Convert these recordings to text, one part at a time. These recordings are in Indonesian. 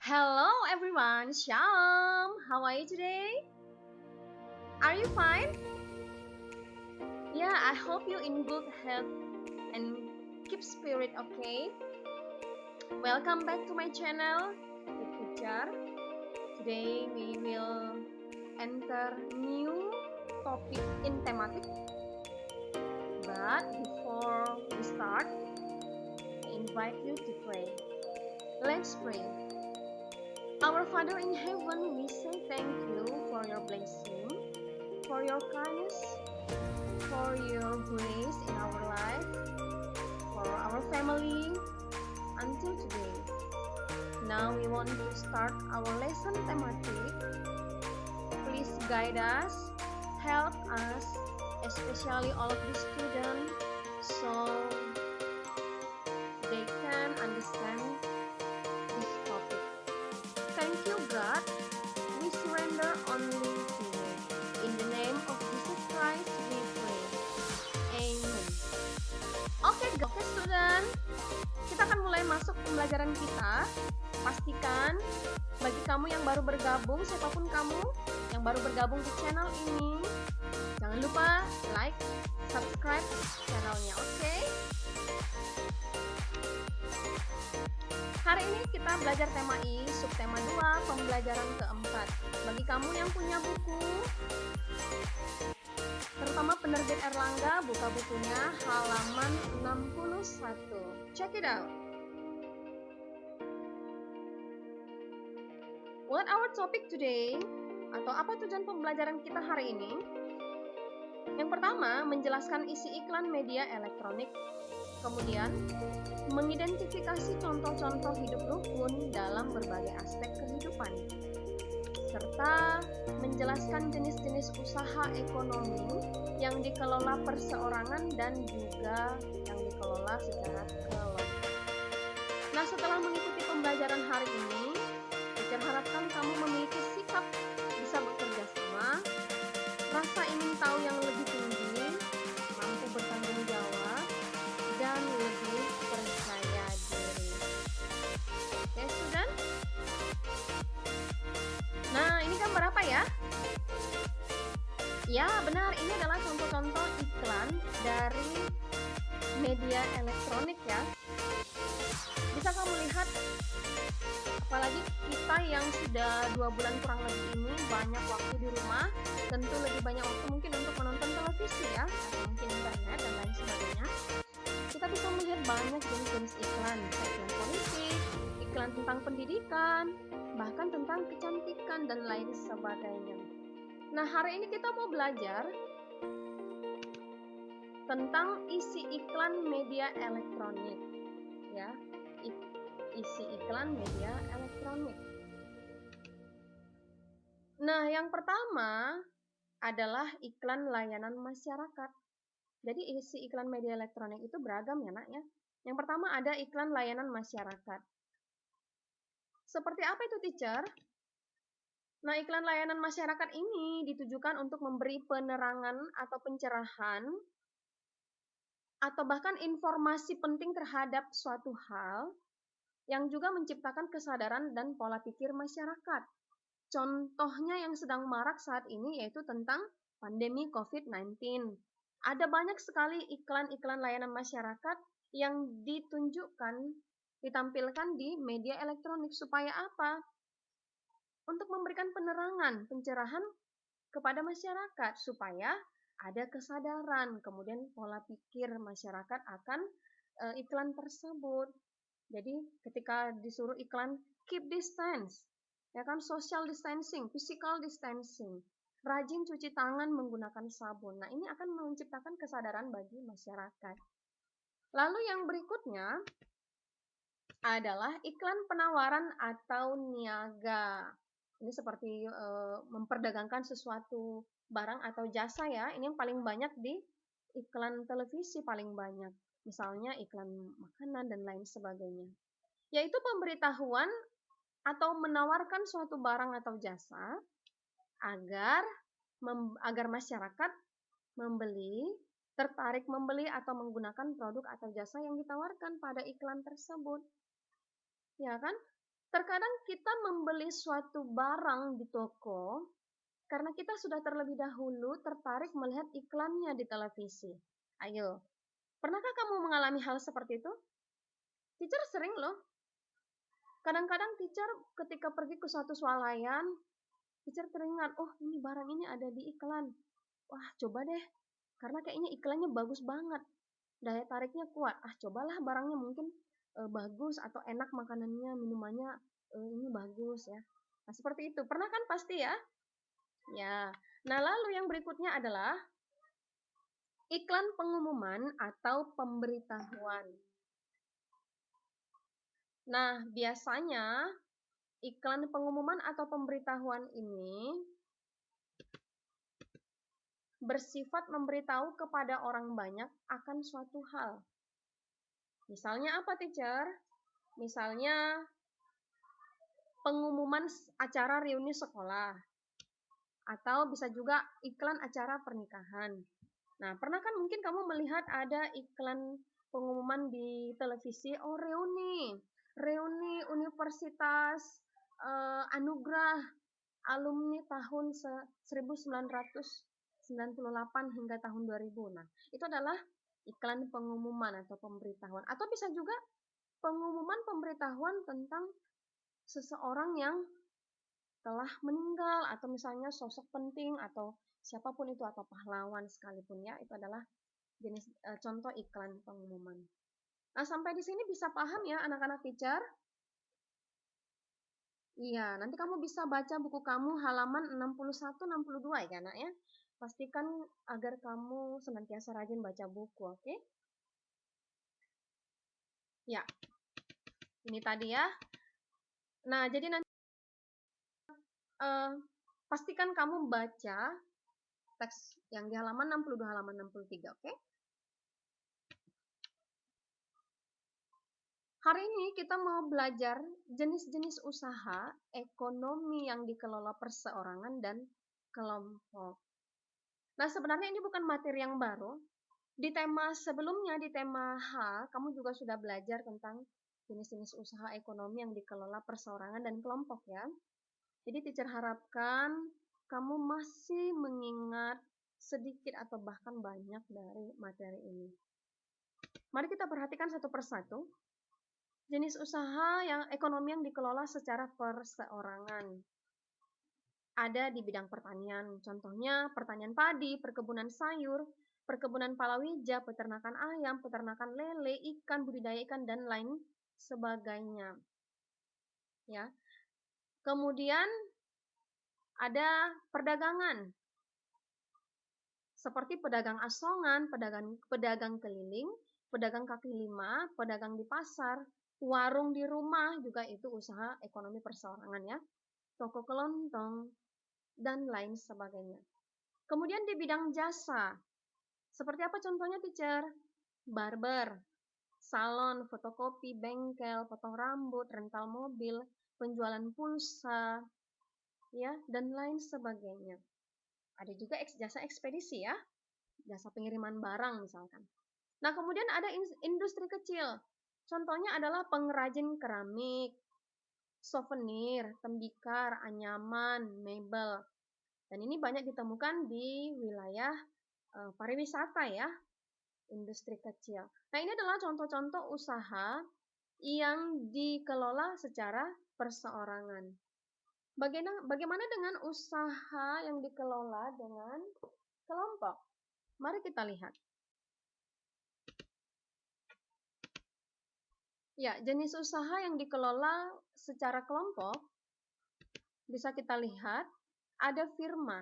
Hello everyone, Shalom. How are you today? Are you fine? Yeah, I hope you in good health and keep spirit, okay? Welcome back to my channel, The Teacher. Today we will enter new topic in thematic. But before we start, I invite you to pray. Let's pray. Our Father in heaven, we say thank you for your blessing, for your kindness, for your grace in our life, for our family, until today. Now we want to start our lesson thematic. Please guide us, help us, especially all of the students, so they can understand this topic. Thank you, God. We surrender only to you. In the name of Jesus Christ, we pray. Amen. Oke, student. Kita akan mulai masuk pembelajaran kita. Pastikan bagi kamu yang baru bergabung, siapapun kamu yang baru bergabung di channel ini, jangan lupa like, subscribe channelnya, oke? Hari ini kita belajar tema I, subtema 2, pembelajaran keempat. Bagi kamu yang punya buku, terutama penerbit Erlangga, buka bukunya halaman 61. Check it out. What our topic today? Atau apa tujuan pembelajaran kita hari ini? Yang pertama, menjelaskan isi iklan media elektronik. Kemudian, mengidentifikasi contoh-contoh hidup rukun dalam berbagai aspek kehidupan. Serta menjelaskan jenis-jenis usaha ekonomi yang dikelola perseorangan dan juga yang dikelola secara kelompok. Nah, setelah mengikuti pembelajaran hari ini, teacher harapkan kamu memiliki sikap bisa bekerja sama, rasa ingin tahu yang lebih tinggi, mampu bertanggung jawab, dan lebih percaya diri. Oke, student? Nah, ini gambar apa ya? Ya, benar. Ini adalah contoh-contoh iklan dari media elektronik ya. Bisa kamu lihat, apalagi kita yang sudah 2 bulan kurang lebih ini banyak waktu di rumah, tentu lebih banyak waktu mungkin untuk menonton televisi ya, atau mungkin internet dan lain sebagainya. Kita bisa melihat banyak jenis-jenis iklan, iklan politik, iklan tentang pendidikan, bahkan tentang kecantikan dan lain sebagainya. Nah, hari ini kita mau belajar tentang isi iklan media elektronik ya. Isi iklan media elektronik. Nah, yang pertama adalah iklan layanan masyarakat. Jadi isi iklan media elektronik itu beragam ya, Nak ya. Yang pertama ada iklan layanan masyarakat. Seperti apa itu, teacher? Nah, iklan layanan masyarakat ini ditujukan untuk memberi penerangan atau pencerahan atau bahkan informasi penting terhadap suatu hal yang juga menciptakan kesadaran dan pola pikir masyarakat. Contohnya yang sedang marak saat ini yaitu tentang pandemi COVID-19. Ada banyak sekali iklan-iklan layanan masyarakat yang ditampilkan di media elektronik supaya apa? Untuk memberikan penerangan, pencerahan kepada masyarakat supaya ada kesadaran, kemudian pola pikir masyarakat akan iklan tersebut. Jadi ketika disuruh iklan keep distance, ya kan, social distancing, physical distancing, rajin cuci tangan menggunakan sabun. Nah, ini akan menciptakan kesadaran bagi masyarakat. Lalu yang berikutnya adalah iklan penawaran atau niaga. Ini seperti memperdagangkan sesuatu barang atau jasa ya. Ini yang paling banyak di iklan televisi paling banyak. Misalnya iklan makanan dan lain sebagainya. Yaitu pemberitahuan atau menawarkan suatu barang atau jasa agar masyarakat membeli, tertarik membeli atau menggunakan produk atau jasa yang ditawarkan pada iklan tersebut. Ya kan? Terkadang kita membeli suatu barang di toko karena kita sudah terlebih dahulu tertarik melihat iklannya di televisi. Ayo, pernahkah kamu mengalami hal seperti itu? Teacher sering loh. Kadang-kadang teacher ketika pergi ke suatu swalayan, teacher teringat, oh ini barang ini ada di iklan. Wah coba deh, karena kayaknya iklannya bagus banget. Daya tariknya kuat. Ah cobalah barangnya mungkin bagus atau enak makanannya, minumannya ini bagus ya. Nah seperti itu. Pernah kan pasti ya? Ya. Nah lalu yang berikutnya adalah iklan pengumuman atau pemberitahuan. Nah, biasanya iklan pengumuman atau pemberitahuan ini bersifat memberitahu kepada orang banyak akan suatu hal. Misalnya apa, teacher? Misalnya pengumuman acara reuni sekolah. Atau bisa juga iklan acara pernikahan. Nah, pernah kan mungkin kamu melihat ada iklan pengumuman di televisi, oh reuni Universitas Anugerah alumni tahun 1998 hingga tahun 2000. Nah, itu adalah iklan pengumuman atau pemberitahuan. Atau bisa juga pengumuman pemberitahuan tentang seseorang yang telah meninggal atau misalnya sosok penting atau siapapun itu atau pahlawan sekalipun ya, itu adalah jenis contoh iklan pengumuman. Nah, sampai di sini bisa paham ya anak-anak teacher? Iya, nanti kamu bisa baca buku kamu halaman 61-62 ya nak ya. Pastikan agar kamu senantiasa rajin baca buku, oke? Ya, ini tadi ya. Nah, jadi nanti pastikan kamu baca teks yang di halaman 62, halaman 63, oke? Hari ini kita mau belajar jenis-jenis usaha ekonomi yang dikelola perseorangan dan kelompok. Nah, sebenarnya ini bukan materi yang baru. Di tema sebelumnya, di tema H, kamu juga sudah belajar tentang jenis-jenis usaha ekonomi yang dikelola perseorangan dan kelompok ya. Jadi teacher harapkan kamu masih mengingat sedikit atau bahkan banyak dari materi ini. Mari kita perhatikan satu persatu. Jenis usaha yang ekonomi yang dikelola secara perseorangan. Ada di bidang pertanian, contohnya pertanian padi, perkebunan sayur, perkebunan palawija, peternakan ayam, peternakan lele, ikan, budidaya ikan, dan lain sebagainya. Ya. Kemudian ada perdagangan, seperti pedagang asongan, pedagang keliling, pedagang kaki lima, pedagang di pasar, warung di rumah, juga itu usaha ekonomi perseorangan ya. Toko kelontong, dan lain sebagainya. Kemudian di bidang jasa, seperti apa contohnya teacher? Barber, salon, fotokopi, bengkel, potong rambut, rental mobil, penjualan pulsa, ya, dan lain sebagainya. Ada juga jasa ekspedisi ya, jasa pengiriman barang misalkan. Nah, kemudian ada industri kecil. Contohnya adalah pengrajin keramik, souvenir, tembikar, anyaman, mebel. Dan ini banyak ditemukan di wilayah pariwisata ya, industri kecil. Nah, ini adalah contoh-contoh usaha yang dikelola secara perseorangan. Bagaimana dengan usaha yang dikelola dengan kelompok? Mari kita lihat. Ya, jenis usaha yang dikelola secara kelompok bisa kita lihat ada firma.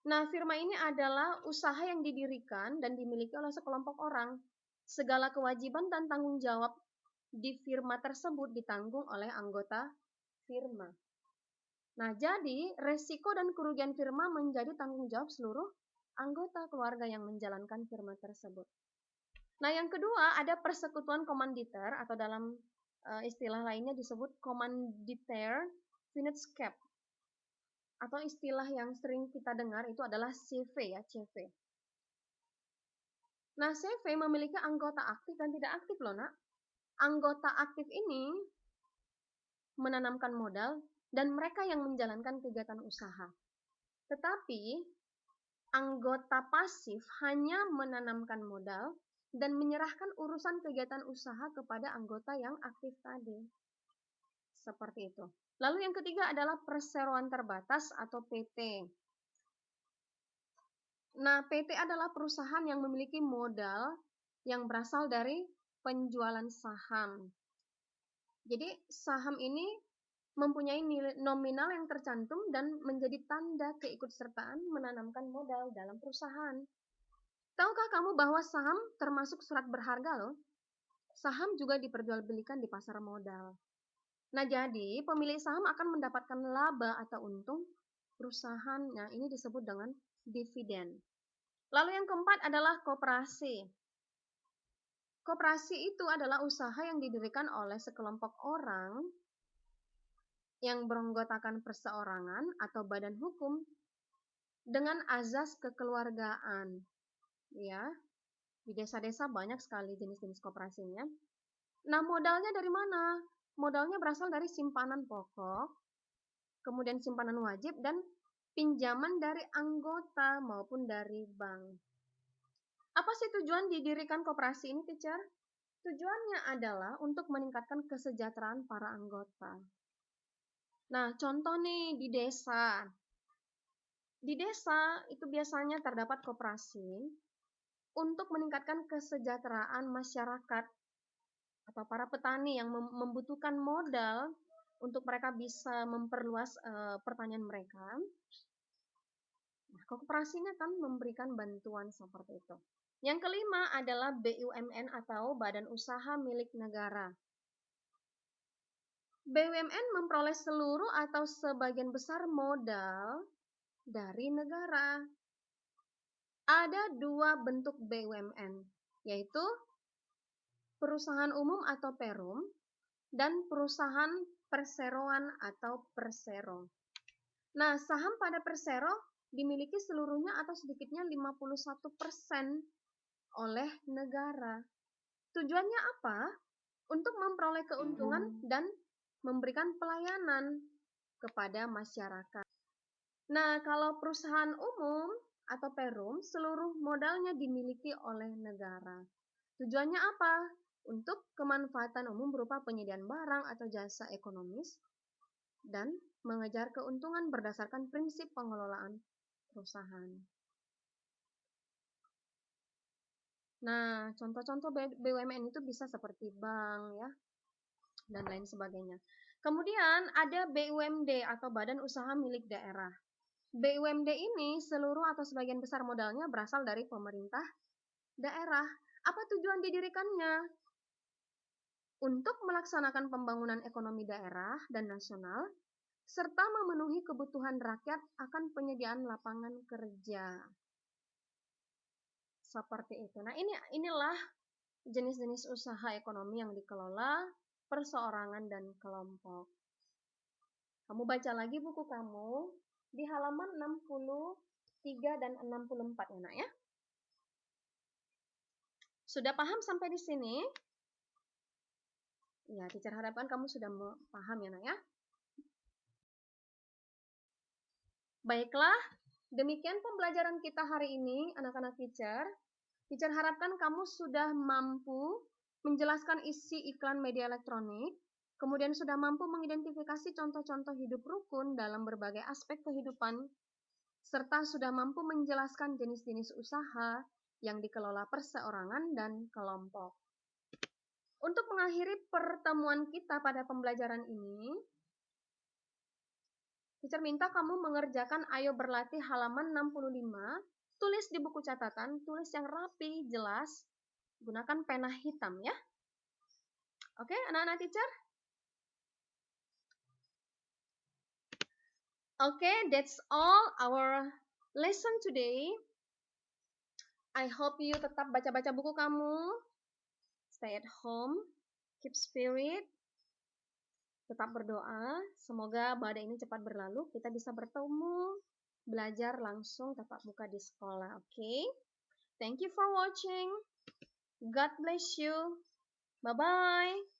Nah, firma ini adalah usaha yang didirikan dan dimiliki oleh sekelompok orang. Segala kewajiban dan tanggung jawab di firma tersebut ditanggung oleh anggota firma. Nah, jadi resiko dan kerugian firma menjadi tanggung jawab seluruh anggota keluarga yang menjalankan firma tersebut. Nah, yang kedua ada persekutuan komanditer atau dalam istilah lainnya disebut komanditer Vinetscape. Atau istilah yang sering kita dengar itu adalah CV ya, CV. Nah, CV memiliki anggota aktif dan tidak aktif loh, nak. Anggota aktif ini menanamkan modal dan mereka yang menjalankan kegiatan usaha. Tetapi anggota pasif hanya menanamkan modal dan menyerahkan urusan kegiatan usaha kepada anggota yang aktif tadi. Seperti itu. Lalu yang ketiga adalah perseroan terbatas atau PT. Nah, PT adalah perusahaan yang memiliki modal yang berasal dari penjualan saham. Jadi saham ini mempunyai nilai nominal yang tercantum dan menjadi tanda keikutsertaan menanamkan modal dalam perusahaan. Tahukah kamu bahwa saham termasuk surat berharga loh? Saham juga diperjualbelikan di pasar modal. Nah, jadi pemilik saham akan mendapatkan laba atau untung perusahaan. Nah, ini disebut dengan dividen. Lalu yang keempat adalah koperasi. Koperasi itu adalah usaha yang didirikan oleh sekelompok orang yang beranggotakan perseorangan atau badan hukum dengan azas kekeluargaan. Ya, di desa-desa banyak sekali jenis-jenis koperasinya. Nah, modalnya dari mana? Modalnya berasal dari simpanan pokok, kemudian simpanan wajib, dan pinjaman dari anggota maupun dari bank. Apa sih tujuan didirikan koperasi ini, teacher? Tujuannya adalah untuk meningkatkan kesejahteraan para anggota. Nah, contoh nih di desa. Di desa itu biasanya terdapat koperasi untuk meningkatkan kesejahteraan masyarakat atau para petani yang membutuhkan modal untuk mereka bisa memperluas pertanian mereka. Nah, koperasi ini akan memberikan bantuan seperti itu. Yang kelima adalah BUMN atau Badan Usaha Milik Negara. BUMN memperoleh seluruh atau sebagian besar modal dari negara. Ada dua bentuk BUMN, yaitu perusahaan umum atau perum dan perusahaan perseroan atau persero. Nah, saham pada persero dimiliki seluruhnya atau sedikitnya 51% oleh negara. Tujuannya apa? Untuk memperoleh keuntungan dan memberikan pelayanan kepada masyarakat. Nah, kalau perusahaan umum atau perum, seluruh modalnya dimiliki oleh negara. Tujuannya apa? Untuk kemanfaatan umum berupa penyediaan barang atau jasa ekonomis dan mengejar keuntungan berdasarkan prinsip pengelolaan perusahaan. Nah, contoh-contoh BUMN itu bisa seperti bank ya, dan lain sebagainya. Kemudian ada BUMD atau Badan Usaha Milik Daerah. BUMD ini seluruh atau sebagian besar modalnya berasal dari pemerintah daerah. Apa tujuan didirikannya? Untuk melaksanakan pembangunan ekonomi daerah dan nasional, serta memenuhi kebutuhan rakyat akan penyediaan lapangan kerja. Seperti itu. Nah, inilah jenis-jenis usaha ekonomi yang dikelola perseorangan dan kelompok. Kamu baca lagi buku kamu di halaman 63 dan 64 ya, Nak ya. Sudah paham sampai di sini? Ya, teacher harapkan kamu sudah paham ya, Nak ya. Baiklah, demikian pembelajaran kita hari ini, anak-anak teacher. Teacher harapkan kamu sudah mampu menjelaskan isi iklan media elektronik, kemudian sudah mampu mengidentifikasi contoh-contoh hidup rukun dalam berbagai aspek kehidupan, serta sudah mampu menjelaskan jenis-jenis usaha yang dikelola perseorangan dan kelompok. Untuk mengakhiri pertemuan kita pada pembelajaran ini, teacher minta kamu mengerjakan Ayo Berlatih halaman 65, tulis di buku catatan, tulis yang rapi, jelas, gunakan pena hitam ya. Oke, anak-anak teacher? Okay, that's all our lesson today. I hope you tetap baca-baca buku kamu, stay at home, keep spirit, tetap berdoa, semoga badai ini cepat berlalu, kita bisa bertemu, belajar langsung tatap muka di sekolah, okay? Thank you for watching. God bless you. Bye-bye.